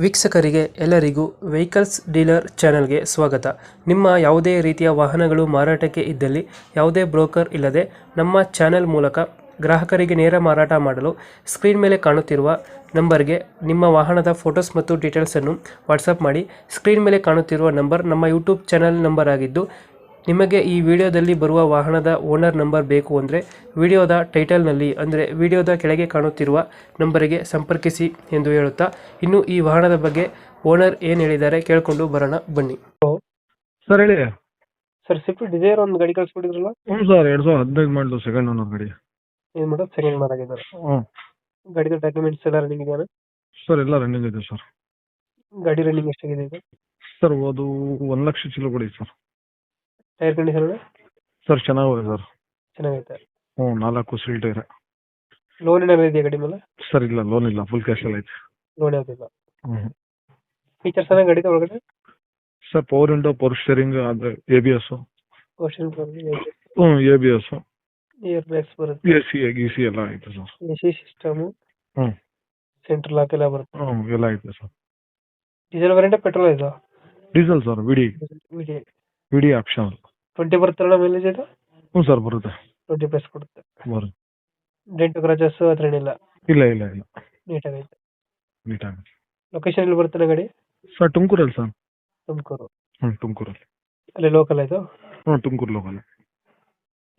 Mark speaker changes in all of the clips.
Speaker 1: ವೀಕ್ಷಕರಿಗೆ ಎಲ್ಲರಿಗೂ vehicles dealer ಚಾನೆಲ್ಗೆ ಸ್ವಾಗತ. ನಿಮ್ಮ ಯಾವುದೇ ರೀತಿಯ ವಾಹನಗಳು ಮಾರಾಟಕ್ಕೆ ಇದ್ದಲ್ಲಿ ಯಾವುದೇ ಬ್ರೋಕರ್ ಇಲ್ಲದೆ ನಮ್ಮ ಚಾನೆಲ್ ಮೂಲಕ ಗ್ರಾಹಕರಿಗೆ ನೇರ ಮಾರಾಟ ಮಾಡಲು ಸ್ಕ್ರೀನ್ ಮೇಲೆ ಕಾಣುತ್ತಿರುವ ನಂಬರ್ಗೆ ನಿಮ್ಮ ವಾಹನದ ಫೋಟೋಸ್ ಮತ್ತು ಡೀಟೇಲ್ಸನ್ನು ವಾಟ್ಸಪ್ ಮಾಡಿ. ಸ್ಕ್ರೀನ್ ಮೇಲೆ ಕಾಣುತ್ತಿರುವ ನಂಬರ್ ನಮ್ಮ ಯೂಟ್ಯೂಬ್ ಚಾನೆಲ್ ನಂಬರ್ ಆಗಿದ್ದು, ನಿಮಗೆ ಈ ವಿಡಿಯೋದಲ್ಲಿ ಬರುವ ವಾಹನದ ಓನರ್ ನಂಬರ್ ಬೇಕು ಅಂದರೆ ವಿಡಿಯೋದ ಟೈಟಲ್ನಲ್ಲಿ ಅಂದರೆ ವಿಡಿಯೋದ ಕೆಳಗೆ ಕಾಣುತ್ತಿರುವ ನಂಬರಿಗೆ ಸಂಪರ್ಕಿಸಿ ಎಂದು ಹೇಳುತ್ತಾ, ಇನ್ನು ಈ ವಾಹನದ ಬಗ್ಗೆ ಓನರ್ ಏನು ಹೇಳಿದ್ದಾರೆ ಕೇಳಿಕೊಂಡು ಬರೋಣ ಬನ್ನಿ.
Speaker 2: ಸರ್ ಹೇಳಿ.
Speaker 1: ಸರ್ ಸ್ವಿಫ್ಟ್ ಡಿಸೈರ್ ಒಂದು ಗಾಡಿ ಕಳಿಸ್ಬಿಟ್ಟಿದ್ರಲ್ಲ?
Speaker 2: ಹ್ಞೂ ಸರ್, 2015 ಮಾಡಲು ಸೆಕೆಂಡ್ ಓನರ್ ಗಾಡಿ.
Speaker 1: ಏನು ಮಾಡೋದು, ಸೆಕೆಂಡ್ ಮಾರ್ ಆಗಿದ್ದಾರೆ.
Speaker 2: ಹ್ಞೂ
Speaker 1: ಗಾಡಿದ ಡಾಕ್ಯುಮೆಂಟ್ಸ್ ಎಲ್ಲ ರನ್ನಿಂಗ್ ಇದೆಯಾ?
Speaker 2: ಸರ್, ಎಲ್ಲ ರನ್ನಿಂಗ್ ಇದೆ ಸರ್.
Speaker 1: ಗಾಡಿ ರನ್ನಿಂಗ್ ಎಷ್ಟಾಗಿದೆ ಇದು?
Speaker 2: ಸರ್ ಅದು 1 ಲಕ್ಷ ಚಿಲ್ಲರೆ ಕೊಡಿ ಸರ್.
Speaker 1: ಟೈರ್ ಕಂಡೀಷನ್
Speaker 2: ಸರ್ ಚೆನ್ನಾಗಿದೆ ಸರ್.
Speaker 1: ಚೆನ್ನಾಗೈತೆ.
Speaker 2: ಹ್ಞೂ 4 ಸೀಲ್ ಟೈರ್.
Speaker 1: ಲೋನ್ ಏನಾದ್ರು ಇದೆಯಾ ಗಾಡಿ ಮೇಲೆ?
Speaker 2: ಸರ್ ಇಲ್ಲ, ಲೋನ್ ಇಲ್ಲ, ಫುಲ್ ಕ್ಯಾಶ್ ಎಲ್ಲ ಐತೆ.
Speaker 1: ಲೋನ್ ಯಾವುದಿಲ್ಲ.
Speaker 2: ಹ್ಞೂ
Speaker 1: ಫೀಚರ್ಸ್ ಎಲ್ಲ ಗಾಡಿದ ಒಳಗಡೆ?
Speaker 2: Sir power window, power steering, ಅದು ABS. ಹ್ಞೂ ABS,
Speaker 1: ಇಯರ್ ಬ್ಯಾಗ್ಸ್ ಬರುತ್ತೆ,
Speaker 2: AC ಎಲ್ಲ ಐತೆ ಸರ್.
Speaker 1: AC ಸಿಸ್ಟಮು,
Speaker 2: ಹ್ಞೂ
Speaker 1: ಸೆಂಟ್ರಲ್ ಲಾಕ್ ಎಲ್ಲ ಬರುತ್ತೆ.
Speaker 2: ಹ್ಞೂ ಎಲ್ಲ ಐತೆ ಸರ್.
Speaker 1: ಡೀಸೆಲ್ ವೇರಿಯಂಟ್ ಪೆಟ್ರೋಲ್ ಇದು?
Speaker 2: Diesel sir, VDi option.
Speaker 1: 20 ಬರುತ್ತಲ್ಲ ಮೈಲೇಜ್ ಇದು?
Speaker 2: ಹ್ಞೂ ಸರ್ ಬರುತ್ತೆ.
Speaker 1: 20 ಪ್ಲಸ್ ಕೊಡುತ್ತೆ.
Speaker 2: ಬರುತ್ತೆ.
Speaker 1: ಡೆಂಟ್ ಕ್ರಾಚಸ್ ಹತ್ರ ಏನಿಲ್ಲ?
Speaker 2: ಇಲ್ಲ ಇಲ್ಲ ಇಲ್ಲ,
Speaker 1: ನೀಟಾಗೈತೆ.
Speaker 2: ನೀಟಾಗಿ.
Speaker 1: ಲೊಕೇಶನ್ ಎಲ್ಲಿ ಬರುತ್ತೆ ಗಾಡಿ?
Speaker 2: ಸರ್ ತುಮಕೂರಲ್ಲಿ ಸರ್.
Speaker 1: ತುಮಕೂರು.
Speaker 2: ಹ್ಞೂ ತುಮಕೂರಲ್ಲಿ.
Speaker 1: ಅಲ್ಲಿ ಲೋಕಲ್ ಆಯ್ತು?
Speaker 2: ಹ್ಞೂ ತುಮಕೂರು ಲೋಕಲ್.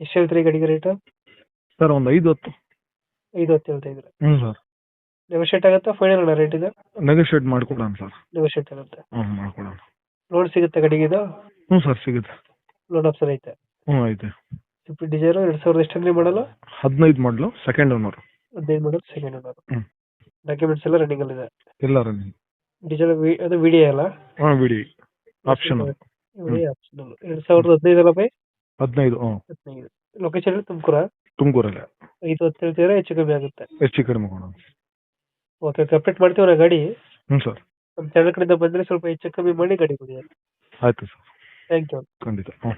Speaker 1: ಎಷ್ಟು ಹೇಳ್ತೀರಿ ಗಾಡಿಗೆ ರೇಟು?
Speaker 2: ಸರ್ ಒಂದು 5-10.
Speaker 1: 5-10 ಹೇಳ್ತಾ ಇದ್ರೆ.
Speaker 2: ಹ್ಞೂ ಸರ್.
Speaker 1: ನೆಗೋಷಿಯೇಟ್ ಆಗುತ್ತಾ ಫೈನಲ್ ಅಣ್ಣ ರೇಟ್ ಇದೆ?
Speaker 2: ನೆಗೋಷಿಯೇಟ್ ಮಾಡ್ಕೊಡೋಣ ಸರ್.
Speaker 1: ನೆಗೋಷಿಯೇಟ್ ಆಗುತ್ತೆ.
Speaker 2: ಹ್ಞೂ ಮಾಡ್ಕೊಡೋಣ.
Speaker 1: ಲೋನ್ ಸಿಗುತ್ತೆ ಗಾಡಿಗೆ ಇದು?
Speaker 2: ಹ್ಞೂ ಸರ್ ಸಿಗುತ್ತೆ.
Speaker 1: ಲೋನ್ ಆಪ್ಷನ್ ಐತೆ?
Speaker 2: ಹ್ಞೂ ಐತೆ.
Speaker 1: ಸ್ವಿಫ್ಟ್ ಡಿಸೈರ್ 2000 ಎಷ್ಟರಲ್ಲಿ ಮಾಡಲ್ಲ?
Speaker 2: 15 ಮಾಡಲು, ಸೆಕೆಂಡ್ ಓನರ್.
Speaker 1: 15 ಮಾಡಲ್, ಸೆಕೆಂಡ್ ಓನರ್.
Speaker 2: ಹ್ಞೂ
Speaker 1: ಡಾಕ್ಯುಮೆಂಟ್ಸ್ ಎಲ್ಲ ರನ್ನಿಂಗ್ ಅಲ್ಲಿ ಇದೆ?
Speaker 2: ಎಲ್ಲ ರನ್ನಿಂಗ್.
Speaker 1: ಡೀಸೆಲ್ ಅದು ವಿಡಿಯೋ ಅಲ್ಲ?
Speaker 2: ಹಾಂ ವಿಡಿ ಆಪ್ಷನ್.
Speaker 1: Video option. 2015 ಅಲ್ಲ ಬೈ?
Speaker 2: 15. ಹ್ಞೂ
Speaker 1: 15. ಲೊಕೇಶನ್ ತುಮಕೂರ?
Speaker 2: ತುಮಕೂರಲ್ಲೇ.
Speaker 1: 5-10 ಹೇಳ್ತೀರಾ, ಹೆಚ್ಚು ಕಮ್ಮಿ ಆಗುತ್ತೆ?
Speaker 2: ಹೆಚ್ಚು ಕಡಿಮೆ ಕೊಡೋಣ.
Speaker 1: ಓಕೆ, ಕಂಪ್ಲೀಟ್ ಮಾಡ್ತೀವಿ ನಾ ಗಾಡಿ.
Speaker 2: ಹ್ಞೂ ಸರ್.
Speaker 1: ನಮ್ಮ ಚಾನಲ್ ಕಡೆಯಿಂದ ಬಂದರೆ ಸ್ವಲ್ಪ ಹೆಚ್ಚು ಕಮ್ಮಿ ಮಾಡಿ ಗಾಡಿ ಕೊಡಿ.
Speaker 2: ಆಯಿತು ಸರ್.
Speaker 1: Thank you.
Speaker 2: ಖಂಡಿತ. ಹ್ಞೂ.